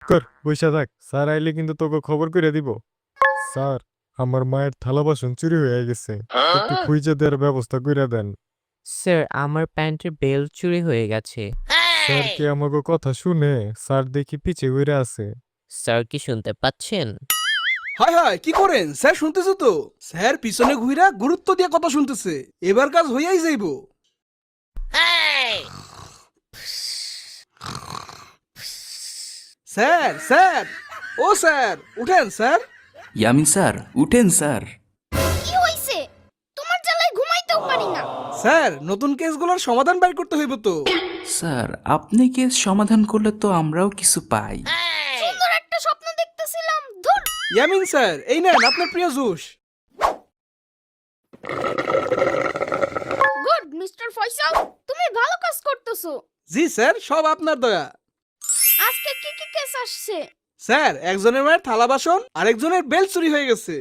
কর বইসা থাক, স্যার আইলে কিন্তু তোকে খবর করে দিব। স্যার, আমার মায়ের থালা বাসন চুরি হয়ে গেছে, একটু খুঁজে দেওয়ার ব্যবস্থা করে দেন। স্যার আমার প্যান্টের বেল্ট চুরি হয়ে গেছে। স্যার কি আমাকে কথা শুনে? স্যার দেখি পিছে ঘুরে আছে। স্যার কি শুনতে পাচ্ছেন? হায় হায় কি করেন স্যার? শুনতেছে তো স্যার, পিছনে ঘুইরা গুরুত্ব দিয়ে কথা শুনতেছে। এবার কাজ হইয়াই যাইব। স্যার স্যার, ও স্যার উঠেন স্যার। ইয়ামিন স্যার, উঠেন স্যার। কি হইছে? তোমার জ্বালায় ঘুমাইতেও পারি না। স্যার, নতুন কেসগুলোর সমাধান বের করতে হইব তো। স্যার, আপনি কেস সমাধান করলে তো আমরাও কিছু পাই। সুন্দর একটা স্বপ্ন দেখতেছিলাম। ধুর। ইয়ামিন স্যার, এই নেন আপনার প্রিয় জুস। গুড মিস্টার ফয়সাল, তুমি ভালো কাজ করতেছো। জি স্যার, সব আপনার দয়া। আজকে কি কি কেস আসছে? স্যার, একজনের মায়ের থালা বাসন আরেকজনের বেল চুরি হয়ে গেছে।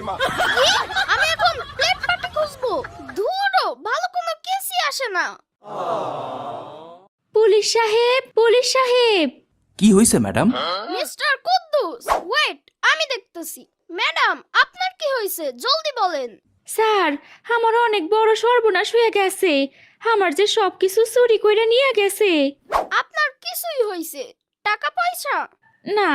কি? আমি এখন প্লেট পাটি খুঁজবো? ধুরো, ভালো কোনো কেসই আসে না। পুলিশ সাহেব, পুলিশ সাহেব। কি হয়েছে ম্যাডাম? মিস্টার কুদ্দুস, ওয়েট, আমি দেখতেছি। ম্যাডাম, আপনার কি হয়েছে? জলদি বলেন। স্যার, আমার অনেক বড় সর্বনাশ হয়ে গেছে। আমার যে সবকিছু চুরি কইরা নিয়ে গেছে। আপনার কিছুই হয়েছে? টাকা পয়সা? না,